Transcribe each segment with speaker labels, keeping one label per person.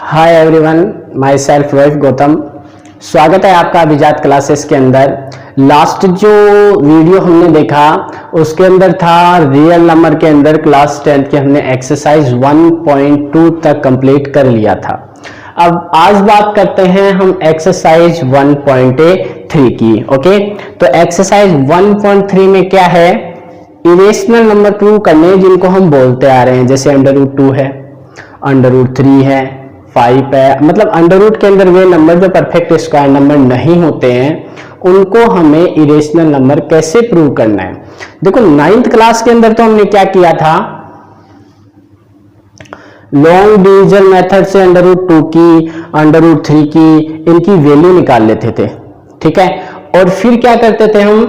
Speaker 1: Hi everyone, my self Rohit Gautam. स्वागत है आपका अभिजात क्लासेस के अंदर। लास्ट जो वीडियो हमने देखा उसके अंदर था रियल नंबर के अंदर क्लास 10th के हमने एक्सरसाइज 1.2 तक कंप्लीट कर लिया था। अब आज बात करते हैं हम एक्सरसाइज 1.3 की। ओके, तो एक्सरसाइज 1.3 में क्या है, इरेशनल नंबर प्रूव करने जिनको हम बोलते आ रहे हैं, जैसे √2 है, √3 है, 5 है। मतलब अंडर रूट के अंदर वे नंबर जो परफेक्ट स्क्वायर नंबर नहीं होते हैं उनको हमें इरेशनल नंबर कैसे प्रूव करना है। देखो 9th क्लास के अंदर तो हमने क्या किया था, लॉन्ग डिवीजन मेथड से √2 की, √3 की, इनकी वैल्यू निकाल लेते थे। ठीक है, और फिर क्या करते थे हम,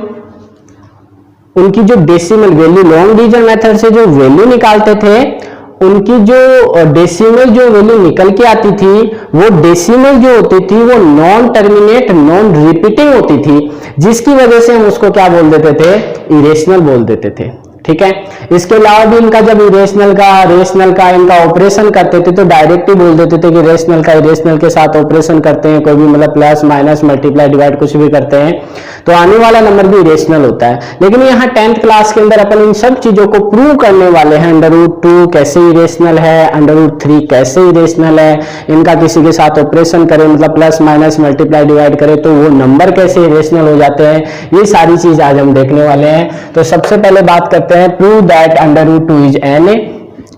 Speaker 1: उनकी जो decimal value, long division method से जो वैल्यू निकालते थे उनकी जो डेसिमल जो वैल्यू निकल के आती थी वो डेसिमल जो होती थी वो नॉन टर्मिनेट नॉन रिपीटिंग होती थी, जिसकी वजह से हम उसको क्या बोल देते थे, इरेशनल बोल देते थे। ठीक है, इसके अलावा भी इनका जब इरेशनल का रेशनल का इनका ऑपरेशन करते थे तो डायरेक्ट ही बोल देते थे कि रेशनल का इरेशनल के साथ ऑपरेशन करते हैं, कोई भी मतलब प्लस माइनस मल्टीप्लाई डिवाइड कुछ भी करते हैं तो आने वाला नंबर भी इरेशनल होता है। लेकिन यहाँ 10th क्लास के अंदर अपन इन सब चीजों को प्रूव करने वाले हैं। √2 कैसे इरेशनल है, √3 कैसे इरेशनल है, इनका किसी के साथ ऑपरेशन करें मतलब प्लस माइनस मल्टीप्लाई डिवाइड करें तो वो नंबर कैसे इरेशनल हो जाते हैं, ये सारी चीज आज हम देखने वाले हैं। तो सबसे पहले बात करते हैं prove that √2 is an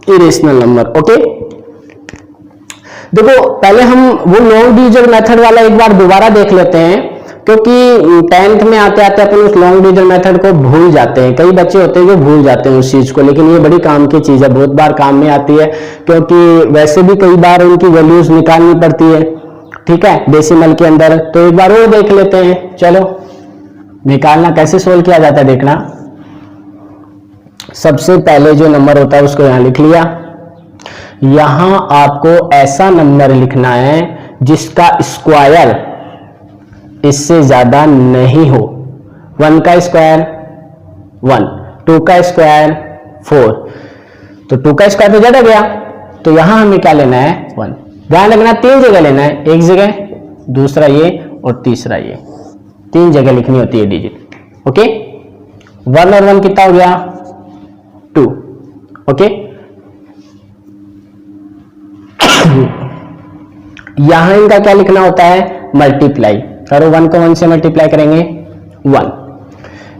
Speaker 1: irrational number. Okay, देखो पहले हम वो लॉन्ग डिवीजन मेथड वाला एक बार दोबारा देख लेते हैं, क्योंकि 10th में आते आते अपन उस लॉन्ग डिवीजन मेथड को भूल जाते हैं। कई बच्चे होते हैं जो भूल जाते हैं उस चीज को, लेकिन ये बड़ी काम की चीज है, बहुत बार काम में आती है, क्योंकि वैसे भी कई बार उनकी वैल्यूज निकालनी पड़ती है। ठीक है, डेसिमल के अंदर, तो एक बार वो देख लेते हैं। चलो, निकालना कैसे सोल्व किया जाता है देखना। सबसे पहले जो नंबर होता है उसको यहां लिख लिया। यहां आपको ऐसा नंबर लिखना है जिसका स्क्वायर इससे ज्यादा नहीं हो। 1 का स्क्वायर 1, 2 का स्क्वायर 4, तो 2 का स्क्वायर तो ज्यादा गया, तो यहां हमें क्या लेना है 1। ध्यान रखना 3 जगह लेना है, एक जगह, दूसरा ये और तीसरा ये, 3 जगह लिखनी होती है डिजिट। ओके, 1 और 1 कितना हो गया 2। ओके, यहां इनका क्या लिखना होता है, मल्टीप्लाई करो। 1 को 1 से मल्टीप्लाई करेंगे 1,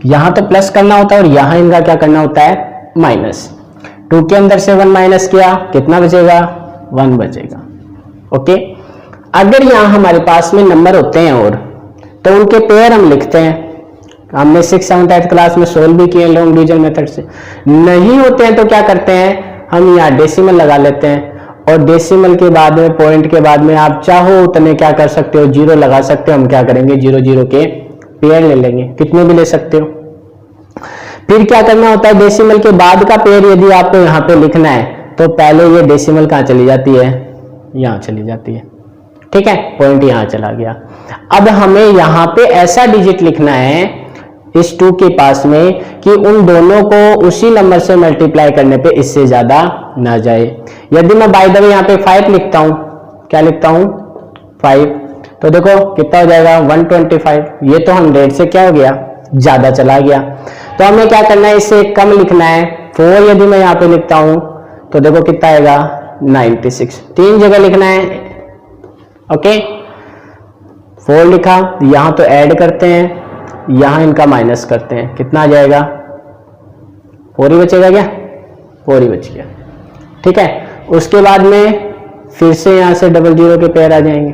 Speaker 1: यहां तो प्लस करना होता है और यहां इनका क्या करना होता है, माइनस। 2 के अंदर से 1 माइनस किया, कितना बचेगा, 1 बचेगा। ओके, अगर यहां हमारे पास में नंबर होते हैं और तो उनके पेयर हम लिखते हैं। हमने 6th 7th 8th क्लास में सोल्व भी किए लॉन्ग डिवीजन मेथड से। नहीं होते हैं तो क्या करते हैं, हम यहाँ डेसिमल लगा लेते हैं, और डेसिमल के बाद में, पॉइंट के बाद में आप चाहो उतने क्या कर सकते हो, 0 लगा सकते हो। हम क्या करेंगे, 0 0 के पेयर ले लेंगे, कितने भी ले सकते हो। फिर क्या करना होता है, डेसिमल के बाद का पेयर यदि आपको यहाँ पे लिखना है तो पहले ये डेसिमल कहाँ चली जाती है, यहाँ चली जाती है। ठीक है, पॉइंट यहाँ चला गया। अब हमें यहाँ पे ऐसा डिजिट लिखना है इस 2 के पास में कि उन दोनों को उसी नंबर से मल्टीप्लाई करने पे इससे ज्यादा ना जाए। यदि मैं बाय द वे यहाँ पे 5 लिखता हूं, क्या लिखता हूं 5, तो देखो कितना हो जाएगा 125। ये तो 100 से क्या हो गया, ज्यादा चला गया। तो हमें क्या करना है, इससे कम लिखना है। 4 यदि मैं यहाँ पे लिखता हूं तो देखो कितना आएगा 96। 3 जगह लिखना है। ओके, 4 लिखा, यहां तो ऐड करते हैं, यहां इनका माइनस करते हैं, कितना आ जाएगा 4 ही बचेगा, क्या 4 ही बच गया। ठीक है, उसके बाद में फिर से यहां से 00 के पेयर आ जाएंगे।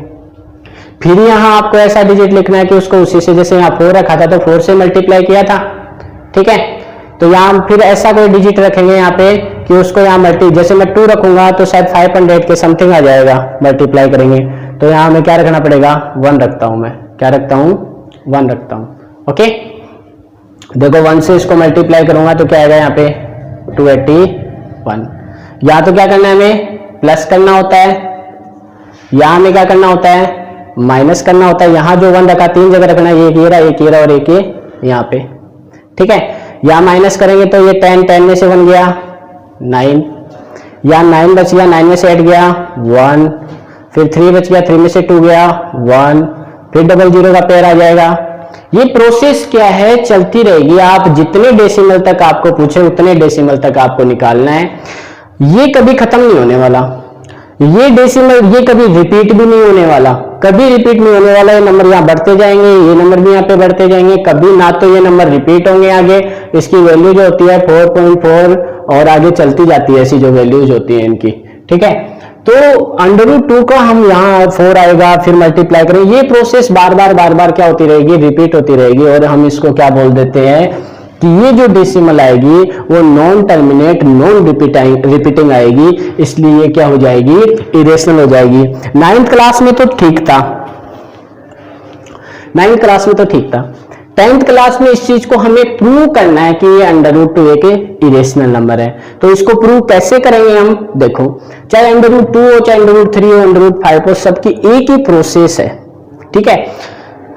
Speaker 1: फिर यहां आपको ऐसा डिजिट लिखना है कि उसको उसी से, जैसे यहाँ 4 रखा था तो 4 से मल्टीप्लाई किया था। ठीक है, तो यहां फिर ऐसा कोई डिजिट रखेंगे यहाँ पे कि उसको यहाँ जैसे मैं 2 रखूंगा तो शायद 500 के समथिंग आ जाएगा, मल्टीप्लाई करेंगे तो यहाँ हमें क्या रखना पड़ेगा, 1 रखता हूं मैं, क्या रखता हूं 1 रखता हूं। ओके, देखो 1 से इसको मल्टीप्लाई करूंगा तो क्या आएगा यहाँ पे 281। या तो क्या करना है, हमें प्लस करना होता है, या हमें क्या करना होता है, माइनस करना होता है। यहां जो 1 रखा 3 जगह रखना है, एक ये रहा, एक ये रहा और एक ये यहाँ पे। ठीक है, या माइनस करेंगे तो ये 10 में से 1 गया 9, या 9 बच गया, 9 में से 8 गया 1, फिर 3 बच गया, 3 में से 2 गया 1, फिर डबल जीरो का पेयर आ जाएगा। ये प्रोसेस क्या है, चलती रहेगी। आप जितने डेसिमल तक आपको पूछे उतने डेसिमल तक आपको निकालना है। ये कभी खत्म नहीं होने वाला, ये डेसिमल ये कभी रिपीट भी नहीं होने वाला, कभी रिपीट नहीं होने वाला। ये नंबर यहाँ बढ़ते जाएंगे, ये नंबर भी यहाँ पे बढ़ते जाएंगे, कभी ना तो ये नंबर रिपीट होंगे आगे। इसकी वैल्यू जो होती है 4.4 और आगे चलती जाती है, ऐसी जो वैल्यूज होती है इनकी, ठीक है। तो √2 का हम यहाँ 4 आएगा, फिर मल्टीप्लाई करेंगे। ये प्रोसेस बार बार क्या होती रहेगी, रिपीट होती रहेगी। और हम इसको क्या बोल देते हैं कि ये जो डेसिमल आएगी वो नॉन टर्मिनेट, नॉन रिपीटिंग आएगी, इसलिए ये क्या हो जाएगी, इरेशनल हो जाएगी। 9th क्लास में तो ठीक था, 9th क्लास में तो ठीक था। 10th क्लास में इस चीज को हमें प्रूव करना है कि ये √2 एक इरेशनल नंबर है। तो इसको प्रूव कैसे करेंगे हम, देखो, चाहे √2 हो, चाहे √3 हो, √5 हो, सबकी एक ही प्रोसेस है, ठीक है।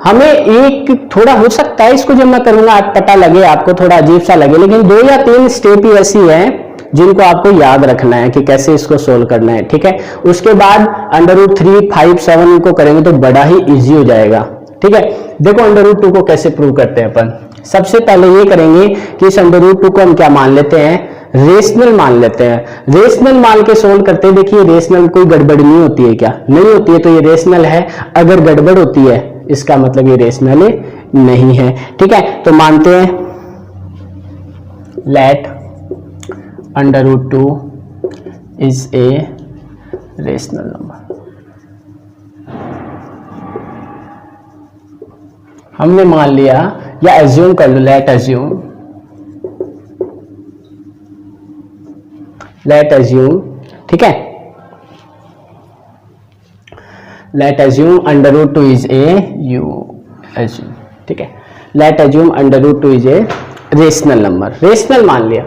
Speaker 1: हमें एक थोड़ा हो सकता है इसको जब मैं करूंगा आप पता लगे, आपको थोड़ा अजीब सा लगे, लेकिन 2 या 3 स्टेप ही ऐसी है जिनको आपको याद रखना है कि कैसे इसको सोल्व करना है, ठीक है। उसके बाद √3, 5, 7 को करेंगे तो बड़ा ही इजी हो जाएगा, ठीक है। देखो √2 को कैसे प्रूव करते हैं अपन। सबसे पहले ये करेंगे कि इस √2 को हम क्या मान लेते हैं, रेशनल मान लेते हैं। रेशनल मान के सोल्व करते हैं। देखिए रेशनल कोई गड़बड़ नहीं होती है क्या, नहीं होती है, तो ये रेशनल है। अगर गड़बड़ होती है इसका मतलब ये रेशनल नहीं है, ठीक है। तो मानते हैं let √2 is a rational number. हमने मान लिया, या एज्यूम कर लो, लेट एज्यूम, ठीक है। Late assume √2 is A assume, ठीक है। Late assume √2 is a rational number, rational मान लिया।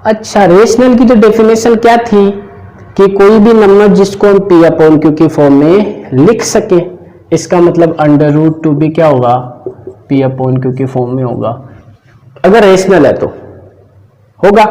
Speaker 1: अच्छा, रेशनल की तो डेफिनेशन क्या थी कि कोई भी नंबर जिसको हम P/Q की फॉर्म में लिख सके। इसका मतलब √2 भी क्या होगा, P/Q की फॉर्म में होगा, अगर रेशनल है तो होगा।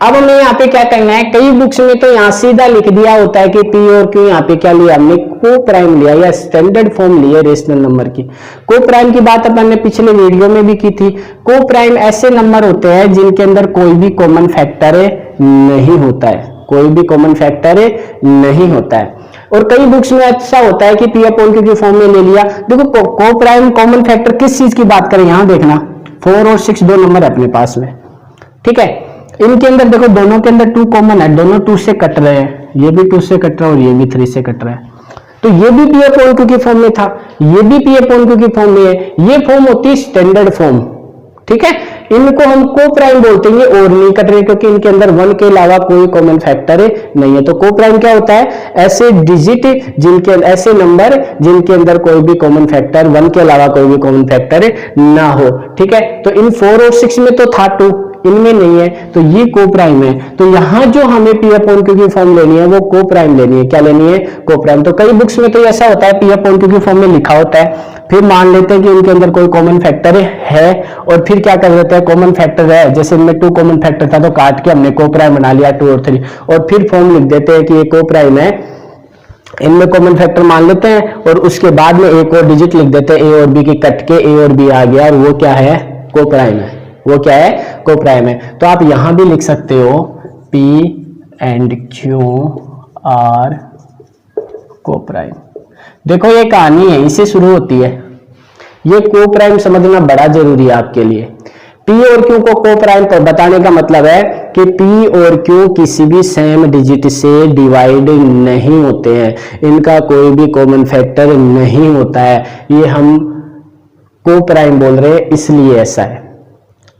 Speaker 1: अब हमें यहाँ पे क्या करना है, कई बुक्स में तो यहाँ सीधा लिख दिया होता है कि P और Q, यहाँ पे क्या लिया हमने, को प्राइम लिया या स्टैंडर्ड फॉर्म ली है रेशनल नंबर की। को प्राइम की बात अपन ने पिछले वीडियो में भी की थी। को प्राइम ऐसे नंबर होते हैं जिनके अंदर कोई भी कॉमन फैक्टर नहीं होता है, कोई भी कॉमन फैक्टर नहीं होता है। और कई बुक्स में ऐसा होता है कि P/Q की फॉर्म में ले लिया। देखो को प्राइम कॉमन फैक्टर किस चीज की बात करें, यहां देखना 4 और 6 दो नंबर है अपने पास में, ठीक है। इनके अंदर देखो दोनों के अंदर 2 कॉमन है, दोनों 2 से कट रहे हैं, ये भी 2 से कट रहा है और ये भी 3 से कट रहा है। तो ये भी P/Q की फॉर्म में था, ये भी P/Q की फॉर्म में है। ये फॉर्म होती है स्टैंडर्ड फॉर्म, ठीक है। इनको हम को प्राइम बोलते हैं, और नहीं कट रहे क्योंकि इनके अंदर 1 के अलावा कोई कॉमन फैक्टर नहीं है। तो को प्राइम क्या होता है, ऐसे डिजिट जिनके, ऐसे नंबर जिनके अंदर कोई भी कॉमन फैक्टर, 1 के अलावा कोई भी कॉमन फैक्टर ना हो, ठीक है। तो इन 4 और 6 में तो था 2, इनमें नहीं है, तो ये को प्राइम है। तो यहां जो हमें P/Q की फॉर्म लेनी है वो को प्राइम लेनी है। क्या लेनी है, को प्राइम। तो कई बुक्स में तो ऐसा होता है P/Q की फॉर्म में लिखा होता है, फिर मान लेते हैं कि इनके अंदर कोई कॉमन फैक्टर है और फिर क्या कर देते हैं, कॉमन फैक्टर है, जैसे इनमें 2 कॉमन फैक्टर था तो काट के हमने को प्राइम बना लिया 2 और 3, और फिर फॉर्म लिख देते हैं कि ये को प्राइम है। इनमें कॉमन फैक्टर मान लेते हैं और उसके बाद में एक और डिजिट लिख देते हैं, ए और बी के कट के ए और बी आ गया, और वो क्या है, को प्राइम है। वो क्या है, को प्राइम है। तो आप यहां भी लिख सकते हो P&Q आर को प्राइम। देखो ये कहानी है, इससे शुरू होती है। ये को प्राइम समझना बड़ा जरूरी है आपके लिए। P और Q को को प्राइम तो बताने का मतलब है कि P और Q किसी भी सेम डिजिट से डिवाइड नहीं होते हैं, इनका कोई भी कॉमन फैक्टर नहीं होता है। ये हम को प्राइम बोल रहे हैं, इसलिए ऐसा है।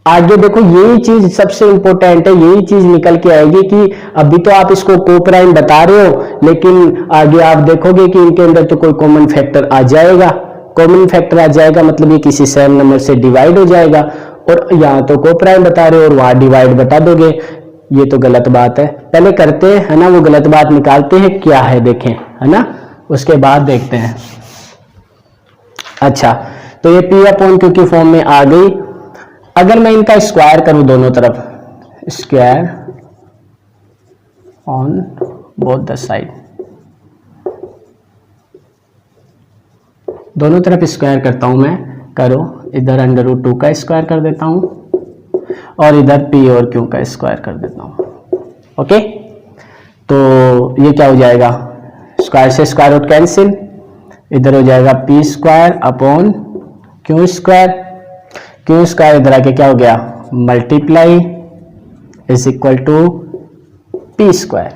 Speaker 1: आगे देखो यही चीज सबसे इंपॉर्टेंट है, यही चीज निकल के आएगी कि अभी तो आप इसको को प्राइम बता रहे हो, लेकिन आगे आप देखोगे कि इनके अंदर तो कोई कॉमन फैक्टर आ जाएगा। कॉमन फैक्टर आ जाएगा मतलब ये किसी सेम नंबर से डिवाइड हो जाएगा, और यहाँ तो को प्राइम बता रहे हो और वहां डिवाइड बता दोगे, ये तो गलत बात है। पहले करते हैं, है ना, वो गलत बात निकालते हैं क्या है, देखें, है ना, उसके बाद देखते हैं। अच्छा, तो ये P/Q की फॉर्म में आ गई। अगर मैं इनका स्क्वायर करूं दोनों तरफ, square on both the side, दोनों तरफ स्क्वायर करता हूं मैं, करो, इधर अंडर रूट 2 का स्क्वायर कर देता हूं और इधर p और q का स्क्वायर कर देता हूं। ओके, तो ये क्या हो जाएगा, स्क्वायर से स्क्वायर रूट कैंसिल, इधर हो जाएगा p square upon q square, q square इधर आके क्या हो गया, multiply is equal to p square.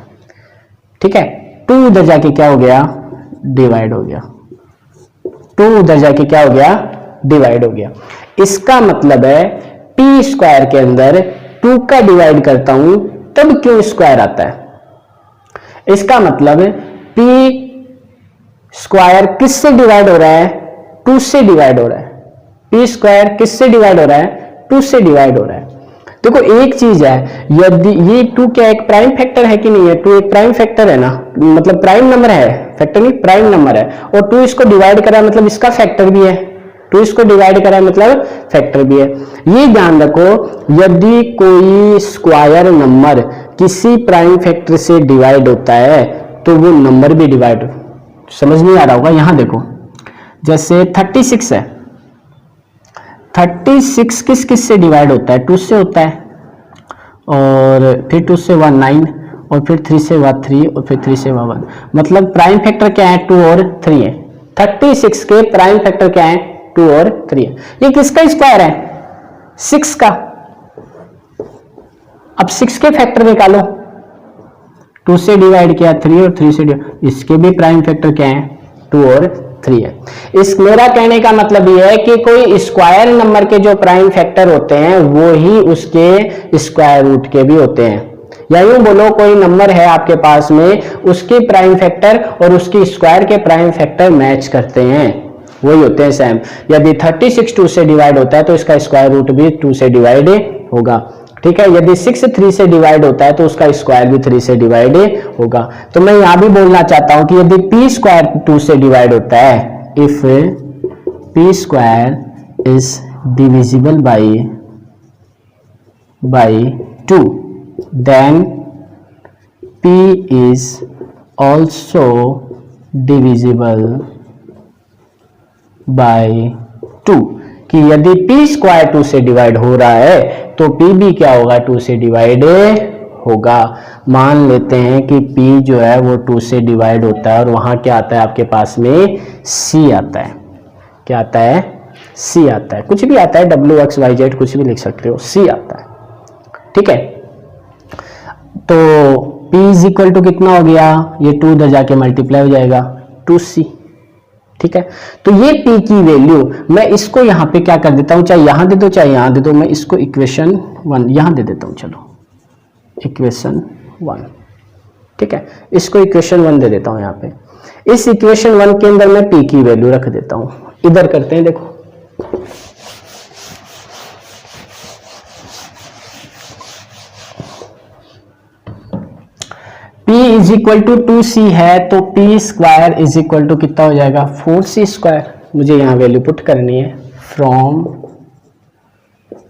Speaker 1: ठीक है, 2 उधर जाके क्या हो गया, डिवाइड हो गया, 2 उधर जाके क्या हो गया, डिवाइड हो गया। इसका मतलब है p स्क्वायर के अंदर 2 का डिवाइड करता हूं तब q स्क्वायर आता है। इसका मतलब p स्क्वायर किससे डिवाइड हो रहा है, 2 से डिवाइड हो रहा है। p स्क्वायर किससे डिवाइड हो रहा है, 2 से डिवाइड हो रहा है। देखो एक चीज है, यदि ये 2 क्या एक प्राइम फैक्टर है कि नहीं है, 2 एक प्राइम फैक्टर है ना, मतलब प्राइम नंबर है, फैक्टर नहीं प्राइम नंबर है, और 2 इसको डिवाइड करा मतलब इसका फैक्टर भी है, 2 इसको डिवाइड करा मतलब फैक्टर भी है। ये ध्यान रखो, यदि कोई स्क्वायर नंबर किसी प्राइम फैक्टर से डिवाइड होता है तो वो नंबर भी डिवाइड, समझ नहीं आ रहा होगा, यहां देखो जैसे 36 है, 36 किस किस से डिवाइड होता है, 2 से होता है, और फिर 2 से 1 9, और फिर 3 से 1 3, और फिर 3 से 1, मतलब प्राइम फैक्टर क्या है, 2 और 3 है। 36 के प्राइम फैक्टर क्या है, 2 और 3 है। ये किसका स्क्वायर है, 6 का। अब 6 के फैक्टर निकालो, 2 से डिवाइड किया 3 और 3 से डिवाइड, इसके भी प्राइम फैक्टर क्या है, 2 और 3 है। इस मेरा कहने का मतलब ये है कि कोई स्क्वायर नंबर के जो प्राइम फैक्टर होते हैं वो ही उसके स्क्वायर रूट के भी होते हैं, या यूं बोलो कोई नंबर है आपके पास में, उसके प्राइम फैक्टर और उसकी स्क्वायर के प्राइम फैक्टर मैच करते हैं, वही होते हैं सेम। यदि 36 2 से डिवाइड होता है तो इसका स्क्वायर रूट भी 2 से डिवाइड होगा। ठीक है, यदि 6 3 से डिवाइड होता है तो उसका स्क्वायर भी 3 से डिवाइड होगा। तो मैं यहां भी बोलना चाहता हूं कि यदि p स्क्वायर 2 से डिवाइड होता है, if p square is divisible by 2, then p is also divisible by 2, कि यदि p स्क्वायर 2 से डिवाइड हो रहा है तो p भी क्या होगा, 2 से डिवाइड होगा। मान लेते हैं कि p जो है वो 2 से डिवाइड होता है और वहां क्या आता है आपके पास में, c आता है। क्या आता है, c आता है, कुछ भी आता है, w x y z कुछ भी लिख सकते हो, c आता है। ठीक है, तो p इज इक्वल टू कितना हो गया, ये 2 उधर जाके मल्टीप्लाई हो जाएगा 2c। ठीक है, तो ये p की वैल्यू मैं इसको यहां पे क्या कर देता हूं, चाहे यहां दे दो चाहे यहां दे दो, मैं इसको इक्वेशन 1 यहां दे देता हूं, चलो इक्वेशन 1। ठीक है, इसको इक्वेशन 1 दे देता हूं यहां पे। इस इक्वेशन 1 के अंदर मैं p की वैल्यू रख देता हूं, इधर करते हैं, देखो p is equal to 2c है तो p square is equal to कितना हो जाएगा, 4c स्क्वायर। मुझे यहां वैल्यू पुट करनी है from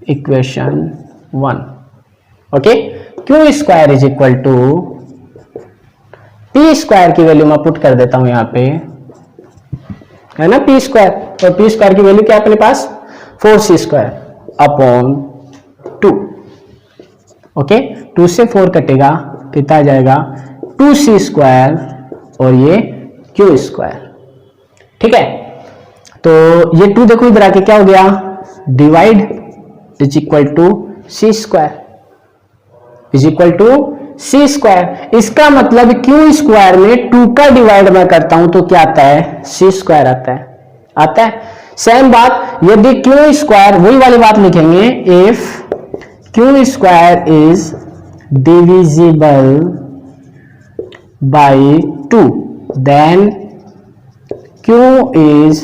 Speaker 1: equation 1। Okay, q square is equal to p square की वैल्यू मैं पुट कर देता हूं यहां पे, है ना, p स्क्वायर, और p स्क्वायर की वैल्यू क्या है अपने पास, 4c स्क्वायर अपॉन 2। ओके, 2 से 4 कटेगा, कितना आ जाएगा, 2c स्क्वायर और ये q स्क्वायर। ठीक है, तो ये 2 देखो इधर आके क्या हो गया, divide is equal to c square, is equal to c square. इसका मतलब q स्क्वायर में 2 का डिवाइड मैं करता हूं तो क्या आता है, c स्क्वायर आता है। सेम बात, यदि q स्क्वायर, वही वाली बात लिखेंगे, if q square is divisible by 2, then q is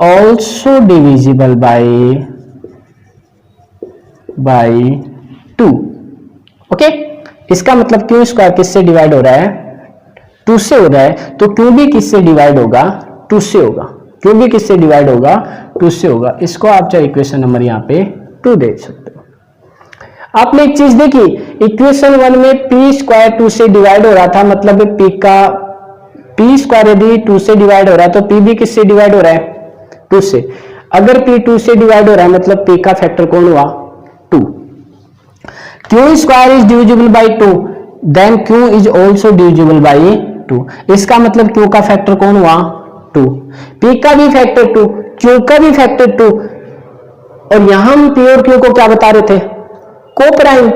Speaker 1: also divisible by 2। Okay, इसका मतलब q स्क्वायर किससे डिवाइड हो रहा है, 2 से हो रहा है, तो q भी किससे डिवाइड होगा, 2 से होगा, q भी किससे डिवाइड होगा, 2 से होगा। इसको आप चाहे इक्वेशन नंबर यहाँ पे 2 दे सकते हो। आपने एक चीज देखी, इक्वेशन 1 में p स्क्वायर 2 से डिवाइड हो रहा था, मतलब p स्क्वायर यदि 2 से डिवाइड हो रहा है तो p भी किससे डिवाइड हो रहा है, 2 से। अगर p 2 से डिवाइड हो रहा है मतलब p का फैक्टर कौन हुआ 2। q square is divisible by 2 then q is also divisible by 2। इसका मतलब q का फैक्टर कौन हुआ 2, p का भी फैक्टर 2, q का भी फैक्टर 2। और यहां हम p और q को क्या बता रहे थे को प्राइम।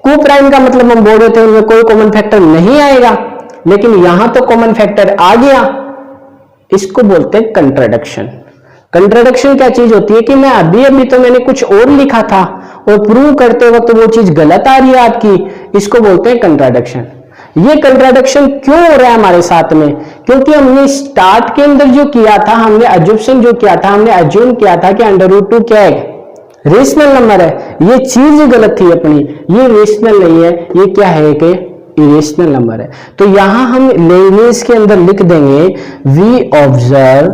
Speaker 1: को प्राइम का मतलब हम बोल रहे थे उनमें कोई कॉमन फैक्टर नहीं आएगा, लेकिन यहां तो कॉमन फैक्टर आ गया। इसको बोलते हैं कंट्राडिक्शन। कंट्राडिक्शन क्या चीज होती है कि मैं अभी अभी तो मैंने कुछ और लिखा था और प्रूव करते वक्त तो वो चीज गलत आ रही है आपकी, इसको बोलते हैं कंट्राडिक्शन। ये कंट्राडिक्शन क्यों हो रहा है हमारे साथ में, क्योंकि हमने स्टार्ट के अंदर जो किया था, हमने अज्यूम्पशन जो किया था, हमने अज्यूम किया था कि √2 क्या है रेशनल नंबर है। ये चीज गलत थी अपनी, ये रेशनल नहीं है, ये क्या है कि इरेशनल नंबर है। तो यहां हम लेनिस के अंदर लिख देंगे वी ऑब्जर्व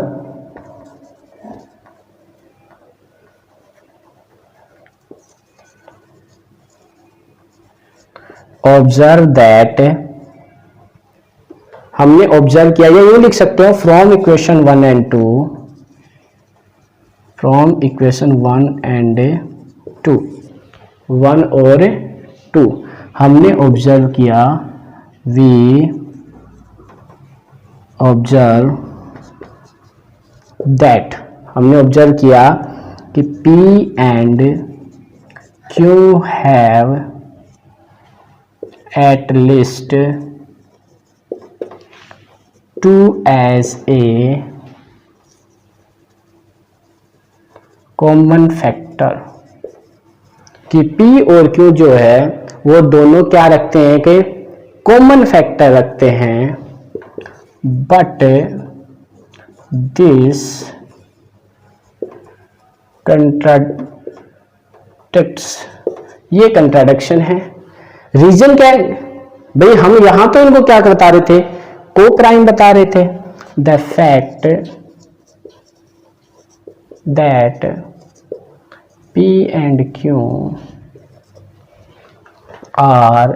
Speaker 1: दैट, हमने ऑब्जर्व किया, या ये लिख सकते हो from equation 1 and 2, from equation 1 and 2, 1 और 2 हमने ऑब्जर्व किया, वी ऑब्जर्व दैट, हमने ऑब्जर्व किया कि P and Q have at least 2 as a common factor, कि P और Q जो है वो दोनों क्या रखते हैं कि कॉमन फैक्टर रखते हैं, बट दिस कंट्राडिक्ट्स, ये कंट्राडिक्शन है। रीजन क्या है भाई, हम यहां तो इनको क्या बता रहे थे को प्राइम बता रहे थे, the fact that P and Q are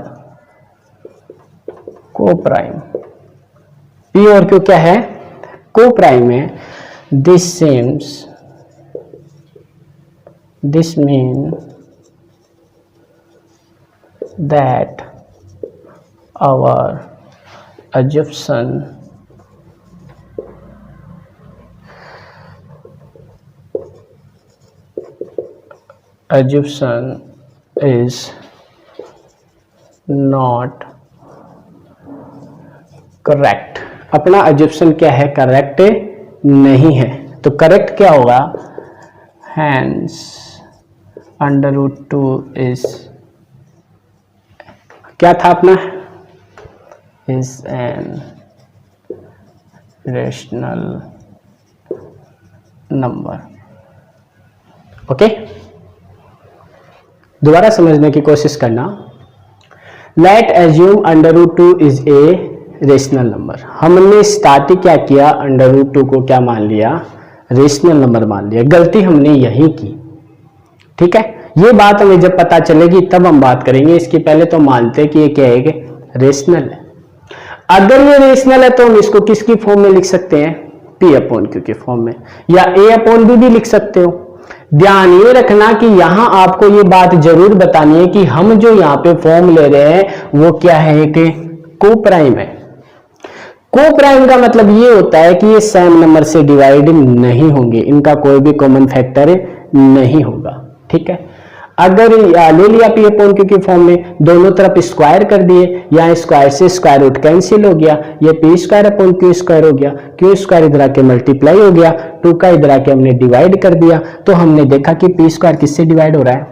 Speaker 1: coprime, P और Q क्या है को प्राइम है। This mean that our assumption is not correct। अपना assumption क्या है करेक्ट नहीं है, तो करेक्ट क्या होगा, hence √2 is क्या था अपना is an rational number। Okay, दोबारा समझने की कोशिश करना। Late assume √2 is a rational number. हमने स्टार्ट क्या किया, √2 को क्या मान लिया रेशनल नंबर मान लिया। गलती हमने यही की, ठीक है। ये बात हमें जब पता चलेगी तब हम बात करेंगे, इसके पहले तो मानते कि ये क्या है कि रेशनल है। अगर ये रेशनल है तो हम इसको किसकी फॉर्म में लिख सकते हैं, P/Q के फॉर्म में, या A/B भी लिख सकते हो। ध्यान ये रखना कि यहां आपको ये बात जरूर बतानी है कि हम जो यहाँ पे फॉर्म ले रहे हैं वो क्या है कि को प्राइम है। को प्राइम का मतलब ये होता है कि ये सेम नंबर से डिवाइड नहीं होंगे, इनका कोई भी कॉमन फैक्टर नहीं होगा, ठीक है। अगर ले लिया P/Q की फॉर्म में, दोनों तरफ स्क्वायर कर दिए, यहाँ स्क्वायर से स्क्वायर रूट कैंसिल हो गया, ये P² हो गया, Q² इधर आके मल्टीप्लाई हो गया, 2 का इधर आके हमने डिवाइड कर दिया, तो हमने देखा कि P² किससे डिवाइड हो रहा है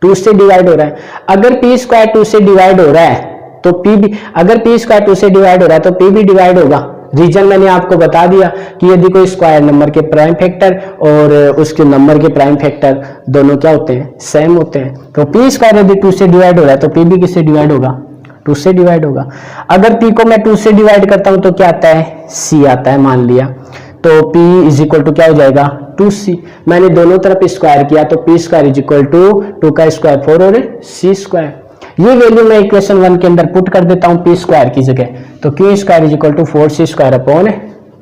Speaker 1: 2 से डिवाइड हो रहा है। अगर P² 2 से डिवाइड हो रहा है तो P भी, अगर P² 2 से डिवाइड हो रहा है तो P भी डिवाइड होगा। रीजन मैंने आपको बता दिया कि यदि कोई स्क्वायर नंबर के प्राइम फैक्टर और उसके नंबर के प्राइम फैक्टर दोनों क्या होते हैं सेम होते हैं, तो P² यदि 2 से डिवाइड हो रहा है तो P भी किससे डिवाइड होगा 2 से डिवाइड होगा। अगर P को मैं 2 से डिवाइड करता हूं तो क्या आता है C आता है मान लिया, तो P = क्या हो जाएगा 2C। मैंने दोनों तरफ स्क्वायर किया तो P² = 2 का स्क्वायर 4 और C²। ये वैल्यू मैं इक्वेशन 1 के अंदर पुट कर देता हूं P² की जगह, तो Q² = 4C²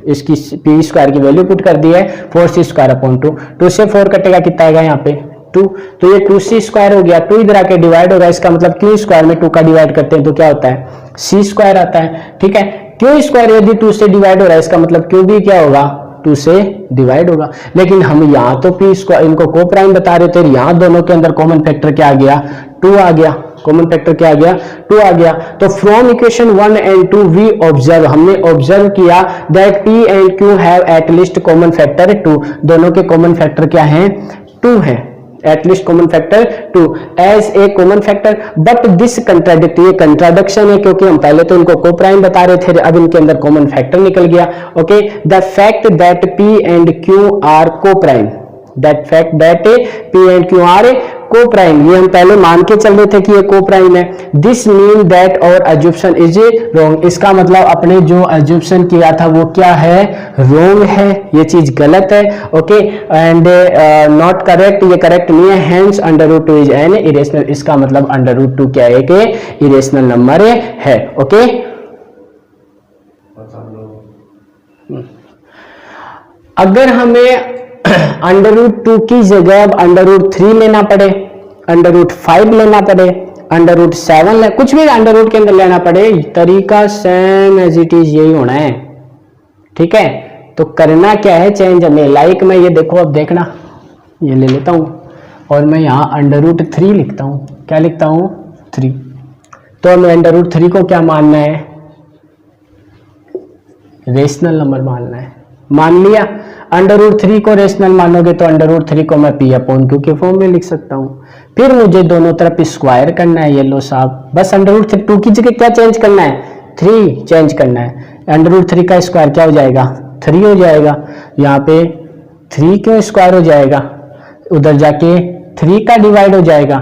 Speaker 1: इसकी पी स्क्वायर की वैल्यू पुट कर दी है 4c² अपॉन 2, 2 से 4 कटेगा कितना आएगा यहाँ पे 2, तो ये 2c² हो गया, 2 इधर आके डिवाइड होगा, इसका मतलब क्यू स्क्वायर में 2 का डिवाइड करते हैं तो क्या होता है c² आता है। ठीक है, क्यू स्क्वायर यदि 2 से डिवाइड हो रहा है इसका मतलब क्यू भी क्या होगा 2 से डिवाइड होगा। लेकिन हम यहाँ तो पी स्क्वायर इनको को प्राइम बता रहे थे, यहाँ दोनों के अंदर कॉमन फैक्टर क्या आ गया 2 आ गया, कॉमन फैक्टर क्या आ गया 2 आ गया। तो from equation 1 and 2 we observe, हमने ऑब्जर्व किया that P and Q have at least common factor 2, दोनों के कॉमन फैक्टर क्या है 2 है, at least common factor 2 as a common factor. But this contradict, ये कंट्राडिक्शन है क्योंकि हम पहले तो इनको को प्राइम बता रहे थे, अब इनके अंदर कॉमन फैक्टर निकल गया। Okay, the fact that P and Q are coprime, that fact that P and Q are coprime, ये हम पहले मान के चल रहे थे कि ये को प्राइम है। दिस मीन दैट और अज्यूप्शन इज रॉन्ग, इसका मतलब अपने जो अज्यूप्शन किया था वो क्या है रॉन्ग है, ये चीज गलत है। ओके, एंड नॉट करेक्ट, ये करेक्ट नहीं है। हेंस √2 इज एन इरेशनल, इसका मतलब √2 क्या है कि इरेशनल नंबर है। ओके, अगर हमें √2 की जगह अब √3 लेना पड़े, √5 लेना पड़े, √7 कुछ भी √√ के अंदर लेना पड़े, तरीका सेम एज इट इज यही होना है। ठीक है, तो करना क्या है चेंज हमें, लाइक मैं ये देखो, अब देखना ये ले लेता हूं और मैं यहाँ √3 लिखता हूं, क्या लिखता हूं 3, तो हमें √3 को क्या मानना है रेशनल नंबर मानना है, मान लिया। √3 को रेशनल मानोगे तो √3 को मैं p अपॉन क्यू के फॉर्म में लिख सकता हूँ। फिर मुझे दोनों तरफ स्क्वायर करना है, ये लो साहब, बस √2 की जगह क्या चेंज करना है 3 चेंज करना है। √3 का स्क्वायर क्या हो जाएगा 3 हो जाएगा, यहाँ पे 3 क्यों स्क्वायर हो जाएगा, उधर जाके 3 का डिवाइड हो जाएगा,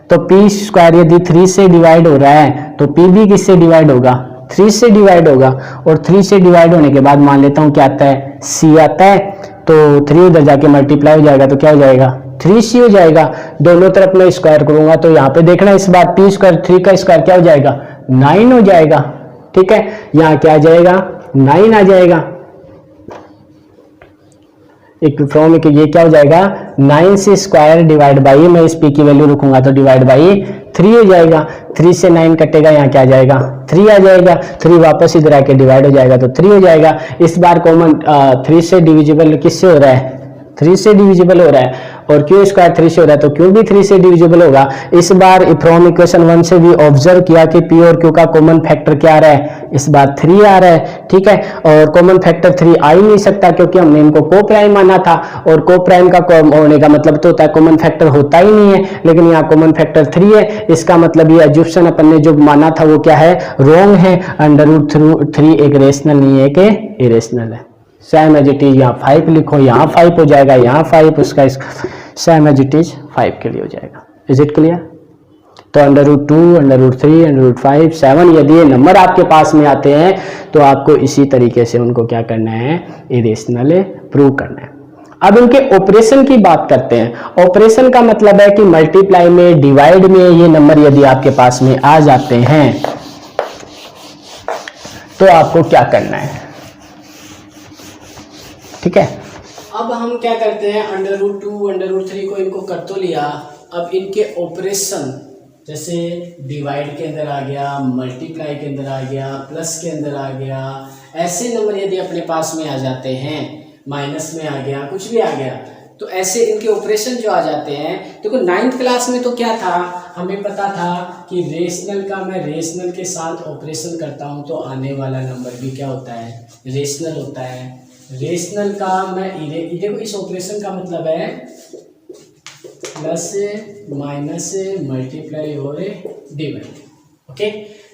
Speaker 1: तो p² यदि 3 से डिवाइड हो रहा है तो p भी किससे डिवाइड होगा 3 से डिवाइड होगा, और 3 से डिवाइड होने के बाद मान लेता हूं क्या आता है c आता है, तो 3 उधर जाके मल्टीप्लाई हो जाएगा तो क्या हो जाएगा 3c हो जाएगा। दोनों तरफ मैं स्क्वायर करूंगा तो यहाँ पे देखना इस बार p² 3 का स्क्वायर क्या हो जाएगा 9 हो जाएगा। ठीक है, यहाँ क्या आ जाएगा 9 आ जाएगा, एक फ्रॉम ये क्या हो जाएगा 9c² डिवाइड बाई, मैं इस p की वैल्यू रखूंगा तो डिवाइड बाई 3 हो जाएगा, 3 से 9 कटेगा, यहाँ क्या आ जाएगा 3 आ जाएगा, 3 वापस इधर आके डिवाइड हो जाएगा तो 3 हो जाएगा। इस बार कॉमन 3 से डिविजिबल किससे हो रहा है 3 से डिविजिबल हो रहा है, और क्यू स्क्वायर 3 से हो रहा है तो क्यू भी 3 से डिविजिबल होगा। इस बार फ्रॉम इक्वेशन 1 से भी ऑब्जर्व किया कि पी और क्यू का कॉमन फैक्टर क्या आ रहा है, इस बार 3 आ रहा है। ठीक है, और कॉमन फैक्टर 3 आ ही नहीं सकता क्योंकि हमने इनको को प्राइम माना था, और को प्राइम का होने का मतलब तो होता है कॉमन फैक्टर होता ही नहीं है, लेकिन यहाँ कॉमन फैक्टर 3 है, इसका मतलब ये एज्यूप्शन अपन ने जो माना था वो क्या है रॉन्ग है। √3 एक रेशनल नहीं है कि इरेशनल है। सेम एज इट इज, यहाँ 5 लिखो, यहाँ 5 हो जाएगा, यहाँ 5, उसका सेम एज इट इज 5 के लिए हो जाएगा। Is it clear? तो √2, √3, √5, 7 यदि ये नंबर आपके पास में आते हैं तो आपको इसी तरीके से उनको क्या करना है इरेशनल प्रूव करना है। अब इनके ऑपरेशन की बात करते हैं। ऑपरेशन का मतलब है कि मल्टीप्लाई में, डिवाइड में ये नंबर यदि आपके पास में आ जाते हैं तो आपको क्या करना है। ठीक है, अब हम क्या करते हैं √2, √3 को इनको कर तो लिया, अब इनके ऑपरेशन जैसे डिवाइड के अंदर आ गया, मल्टीप्लाई के अंदर आ गया, प्लस के अंदर आ गया, ऐसे नंबर यदि अपने पास में आ जाते हैं, माइनस में आ गया, कुछ भी आ गया, तो ऐसे इनके ऑपरेशन जो आ जाते हैं। देखो 9th क्लास में तो क्या था, हमें पता था कि रेशनल का मैं रेशनल के साथ ऑपरेशन करता हूं तो आने वाला नंबर भी क्या होता है रेशनल होता है। रेशनल का मैं देखो इस ऑपरेशन का मतलब है प्लस माइनस मल्टीप्लाई और डिवाइड। ओके,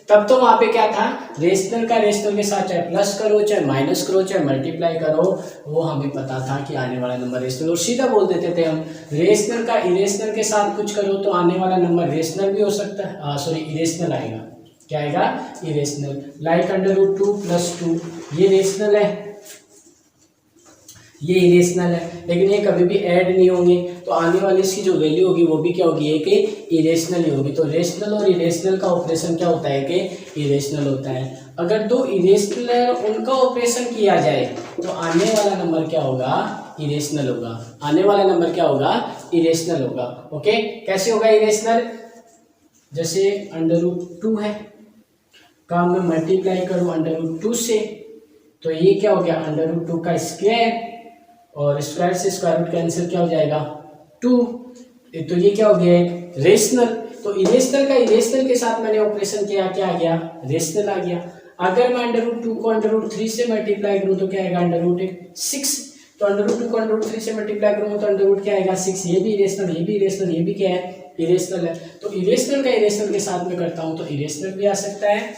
Speaker 1: तब तो वहां पे क्या था रेशनल का रेशनल के साथ चाहे प्लस करो, चाहे माइनस करो, चाहे मल्टीप्लाई करो, वो हमें पता था कि आने वाला नंबर रेशनल, और सीधा बोल देते थे हम रेशनल का इरेशनल के साथ कुछ करो तो आने वाला नंबर रेशनल भी हो सकता है, सॉरी इरेशनल आएगा। क्या आएगा इरेशनल, लाइक √2 + 2 ये रेशनल है, ये इरेशनल है, लेकिन ये कभी भी ऐड नहीं होंगे, तो आने वाली इसकी जो वैल्यू होगी वो भी क्या होगी, एक इरेशनल ही होगी। तो रेशनल और इरेशनल का ऑपरेशन क्या होता है कि इरेशनल होता है। अगर दो इरेशनल है उनका ऑपरेशन किया जाए तो आने वाला नंबर क्या होगा, इरेशनल होगा। आने वाला नंबर क्या होगा, इरेशनल होगा। ओके, कैसे होगा इरेशनल, जैसे √2 है का मैं मल्टीप्लाई करूं √2 से, तो ये क्या हो गया √2 का स्क्वायर, और स्क्वायर से स्क्वायर रूट कैंसिल क्या हो जाएगा 2, तो ये क्या हो गया एक रेशनल। तो इरेशनल का इरेशनल के साथ मैंने ऑपरेशन किया, क्या आ गया, रेशनल आ गया। अगर मैं √2 को √3 से मल्टीप्लाई करूं तो क्या आएगा √6, तो √2 को √3 से मल्टीप्लाई करूंगा तो √, क्या आएगा 6, ये भी इरेशनल, ये भी इरेशनल, ये भी क्या है इरेशनल है। तो इरेशनल का इरेशनल के साथ में करता हूं तो इरेशनल भी आ सकता है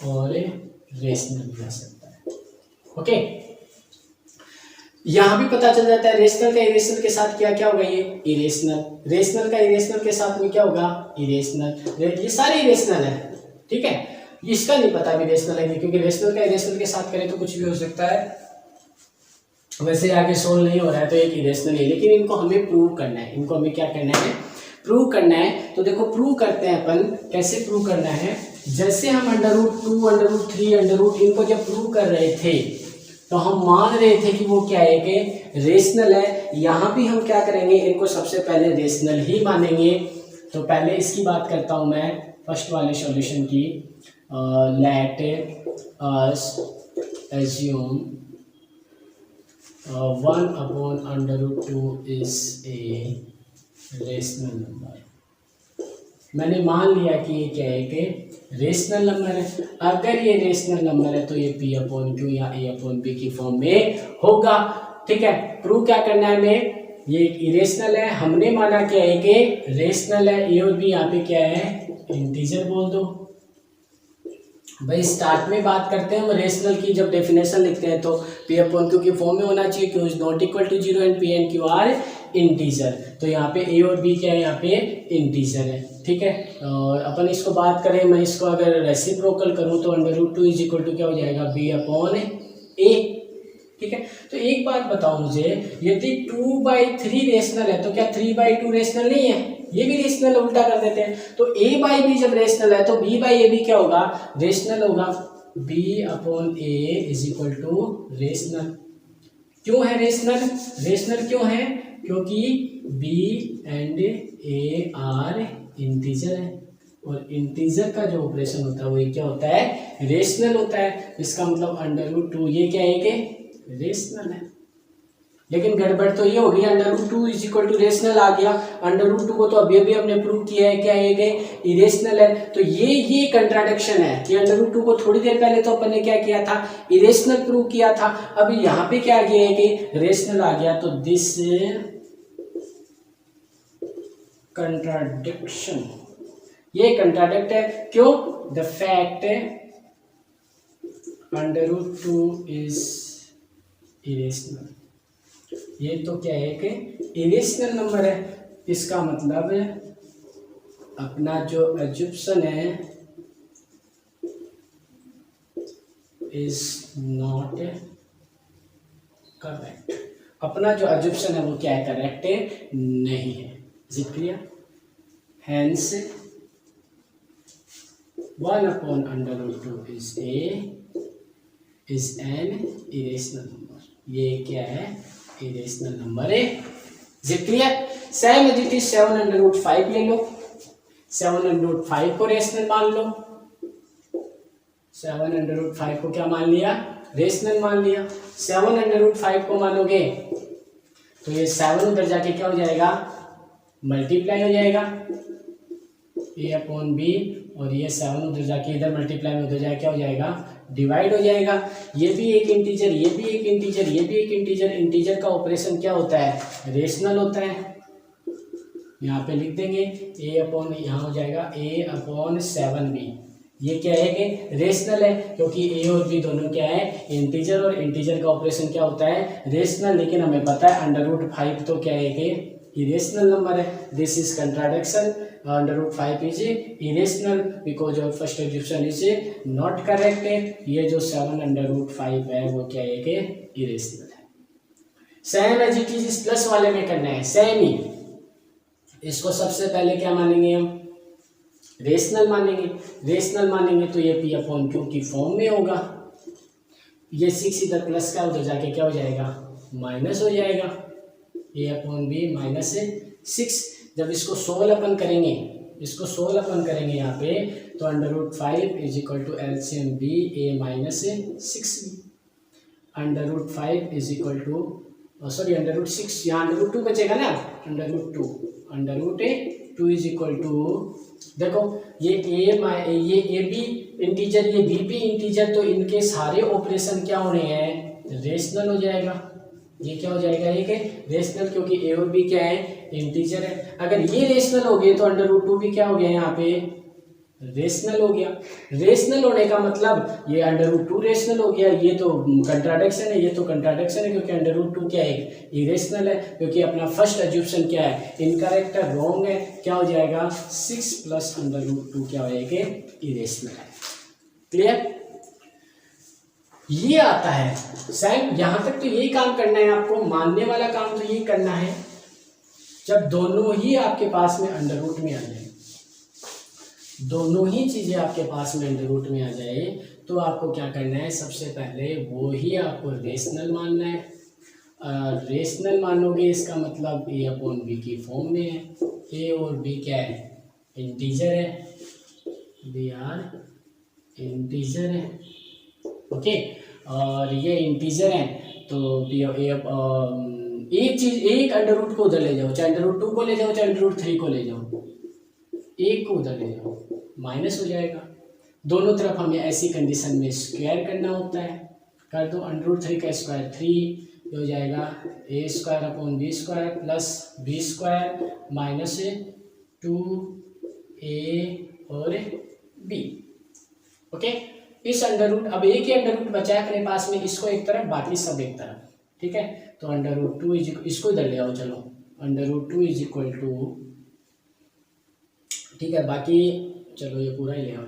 Speaker 1: और रेशनल भी आ सकता है। ओके, यहां भी पता चल जाता है रेशनल का इरेशनल के साथ क्या क्या होगा, ये इरेशनल, रेशनल का इरेशनल के साथ में क्या होगा इरेशनल, ये सारे इरेशनल है। ठीक है, इसका नहीं पता भी रेशनल है, क्योंकि रेशनल का इरेशनल के साथ करें तो कुछ भी हो सकता है। वैसे आगे सोल्व नहीं हो रहा है तो एक इरेशनल है, लेकिन इनको हमें प्रूव करना है, इनको हमें क्या करना है, प्रूव करना है। तो देखो प्रूव करते हैं अपन, कैसे प्रूव करना है, जैसे हम √2 √3 इनको जब प्रूव कर रहे थे तो हम मान रहे थे कि वो क्या है कि रेशनल है। यहाँ भी हम क्या करेंगे, इनको सबसे पहले रेशनल ही मानेंगे। तो पहले इसकी बात करता हूँ मैं, फर्स्ट वाले सॉल्यूशन की। Let us assume 1/√2 is a rational number. मैंने मान लिया कि ये क्या है कि रेशनल नंबर है। अगर ये रेशनल नंबर है तो ये P/Q या A/B की फॉर्म में होगा। ठीक है, प्रूव क्या करना है हमें, ये इरेशनल है, हमने माना क्या है कि रेशनल है, ए और बी यहाँ पे क्या है इंटीजर बोल दो। भाई स्टार्ट में बात करते हैं हम रेशनल की, जब डेफिनेशन लिखते हैं तो P/Q की फॉर्म में होना चाहिए, Q is not equal to 0 and P and Q are integer. तो यहाँ पे ए और बी क्या है, यहाँ पे इंटीजर है। ठीक है, और अपन इसको बात करें, मैं इसको अगर रेसिप्रोकल करूँ तो √2 इज इक्वल टू क्या हो जाएगा B/A। ठीक है, तो एक बात बताओ मुझे, यदि 2/3 रेशनल है तो क्या 3/2 रेशनल नहीं है, ये भी रेशनल, उल्टा कर देते हैं। तो A/B जब रेशनल है तो B/A भी क्या होगा, रेशनल होगा। B/A is equal to rational. क्यों है रेशनल, रेशनल क्यों है, क्योंकि B and A are integer है, और इंटीजर का जो ऑपरेशन होता है वो क्या होता है, रेशनल होता है। इसका मतलब √2 ये क्या है कि रेशनल है। लेकिन गड़बड़ तो ये होगी, √2 इज इक्वल टू रेशनल आ गया, √2 को तो अभी अभी हमने प्रूव किया है क्या है कि इरेशनल है। तो ये कंट्राडिक्शन है कि √2 को थोड़ी देर पहले तो अपन ने क्या किया था, इरेशनल प्रूव किया था, अभी यहाँ पे क्या गया है कि रेशनल आ गया। तो दिस कंट्राडिक्शन, ये कंट्राडिक्ट है, क्यों, द फैक्ट √2 इज इरेशनल, ये तो क्या है कि इरेशनल नंबर है। इसका मतलब अपना जो एज्यूप्शन है इज नॉट करेक्ट, अपना जो एज्यूप्शन है वो क्या है, करेक्ट नहीं है। Is it clear, hence 1/√2 is an irrational number, ये क्या है, इरेशनल नंबर है। Is it clear, same as it is 7/5 ले लो, 7/5 को रेशनल मान लो, 7/5 को क्या मान लिया, रेशनल मान लिया। 7/5 को मानोगे तो ये 7 उधर जाके क्या हो जाएगा, मल्टीप्लाई हो जाएगा A/B, और ये 7 उधर जाके इधर मल्टीप्लाई में उधर जाके क्या हो जाएगा, डिवाइड हो जाएगा। ये भी एक इंटीजर, ये भी एक इंटीजर, ये भी एक इंटीजर। इंटीजर का ऑपरेशन क्या होता है, रेशनल होता है। यहाँ पे लिख देंगे यहाँ हो जाएगा A/7B, ये क्या है कि रेशनल है, क्योंकि A और B दोनों क्या है, इंटीजर, और इंटीजर का ऑपरेशन क्या होता है, रेशनल। लेकिन हमें पता है √5 तो क्या है कि इरेशनल नंबर है। This is contradiction, √5 is irrational because of first assumption is not correct. ये जो 7/5 है वो क्या है कि इरेशनल है। सेम एज इट इज इस प्लस वाले में करना है, सेम ही। इसको सबसे पहले क्या मानेंगे हम, रेशनल मानेंगे। रेशनल मानेंगे तो ये पी अपॉन क्यू की फॉर्म में होगा। ये 6 इधर प्लस का उधर जाके क्या हो जाएगा, माइनस हो जाएगा, ए अपॉन बी माइनस 6। जब इसको सोल्व अपन करेंगे, इसको सोल्व अपन करेंगे यहाँ पे, तो √5 is equal to LCM b a minus 6 √5 is equal to sorry √6, यहाँ √2 बचेगा ना, √2 इज इक्वल टू, देखो ये ए बी इंटीजर, ये बी भी इंटीजर, तो इनके सारे ऑपरेशन क्या होने हैं, रेशनल हो जाएगा। ये क्या हो जाएगा, एक रेशनल, क्योंकि ए और बी क्या है, इंटीजर है। अगर ये रेशनल हो गए तो √2 भी क्या हो गया, यहाँ पे रेशनल हो गया। रेशनल होने का मतलब ये √2 रेशनल हो गया, ये तो कंट्राडिक्शन है, ये तो कंट्राडिक्शन है, क्योंकि √2 क्या है, इरेशनल है, क्योंकि अपना फर्स्ट एज्यूप्शन क्या है, इनकरेक्ट है, रॉन्ग है। क्या हो जाएगा, 6 प्लस √2 क्या होएगा, इरेशनल है। क्लियर, ये आता है सेम। यहां तक तो यही काम करना है आपको, मानने वाला काम तो यही करना है। जब दोनों ही आपके पास में अंडर में आ जाए, दोनों ही चीजें आपके पास में अंडर में आ जाए, तो आपको क्या करना है, सबसे पहले वो ही आपको रेशनल मानना है। रेशनल मानोगे इसका मतलब ए अपॉन बी की फॉर्म में है। ए और बी क्या है, इंटीजर है, बी आर इंटीजर है, ओके। और ये इंटीजर है तो एक चीज, एक √2 को उधर ले जाओ, चाहे √2 को ले जाओ, चाहे √3 को ले जाओ, एक को उधर ले जाओ, माइनस हो जाएगा। दोनों तरफ हमें ऐसी कंडीशन में स्क्वायर करना होता है। कर दो, √3 का स्क्वायर 3 हो जाएगा, A square upon B square plus B square minus 2a और b, ओके। इस अब एक ही √ बचा है अपने पास में, इसको एक तरफ, बाकी सब एक तरफ, ठीक है। तो √2 इसको इधर ले आओ, चलो, √2 इज इक्वल टू, ठीक है, बाकी चलो ये पूरा ही ले आओ,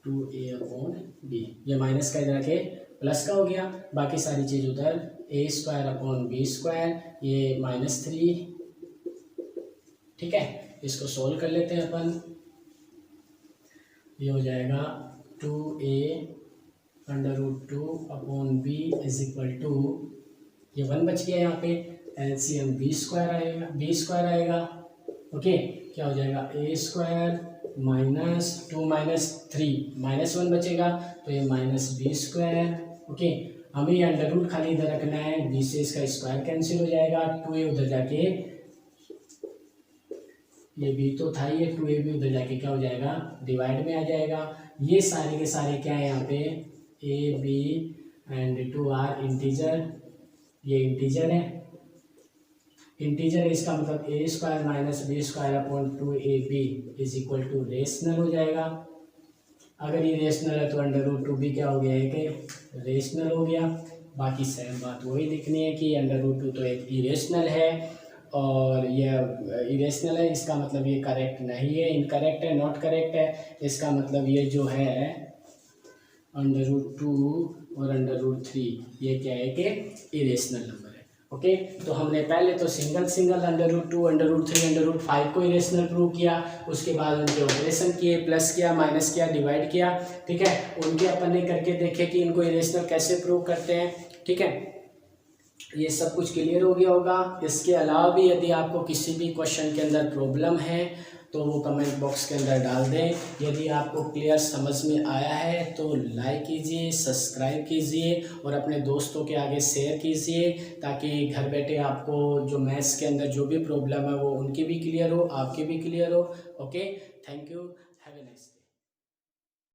Speaker 1: 2a अपॉन बी, ये माइनस का इधर आके प्लस का हो गया, बाकी सारी चीज उधर, ए स्क्वायर अपॉन बी स्क्वायर, ये -3, ठीक है। इसको सोल्व कर लेते हैं अपन, ये हो जाएगा 2a √2 upon b is equal to, ये 1 बच गया यहाँ पे, एलसीएम बी स्क्वायर आएगा, ओके। क्या हो जाएगा, ए स्क्वायर -2 -3 -1 बचेगा, तो ये -b स्क्वायर, ओके। हमें ये √ खाली इधर रखना है, b से इसका स्क्वायर कैंसिल हो जाएगा, 2a उधर जाके, ये b तो था, ये 2a भी उधर जाके क्या हो जाएगा, डिवाइड में आ जाएगा। ये सारे के सारे क्या है यहाँ पे, a b and 2 are integer, ये इंटीजर है, इंटीजर है, इसका मतलब A square minus B square upon 2ab is equal to rational हो जाएगा। अगर ये रेशनल है तो √2 भी क्या हो गया है कि रेशनल हो गया। बाकी सेम बात वही लिखनी है कि √2 तो एक इरेशनल है और ये इरेशनल है, इसका मतलब ये करेक्ट नहीं है, इनकरेक्ट है, नॉट करेक्ट है। इसका मतलब ये जो है √2 और √3 ये क्या है कि इरेशनल नंबर है, ओके। तो हमने पहले तो सिंगल √2 √3 √5 को इरेशनल प्रूव किया, उसके बाद उनके ऑपरेशन किए, प्लस किया, माइनस किया, डिवाइड किया, ठीक है। उनके अपन ने करके देखे कि इनको इरेशनल कैसे प्रूव करते हैं, ठीक है। ये सब कुछ क्लियर हो गया होगा। इसके अलावा भी यदि आपको किसी भी क्वेश्चन के अंदर प्रॉब्लम है तो वो कमेंट बॉक्स के अंदर डाल दें। यदि आपको क्लियर समझ में आया है तो लाइक कीजिए, सब्सक्राइब कीजिए और अपने दोस्तों के आगे शेयर कीजिए, ताकि घर बैठे आपको जो मैथ्स के अंदर जो भी प्रॉब्लम है वो उनकी भी क्लियर हो, आपकी भी क्लियर हो, okay. Thank you, have a nice day.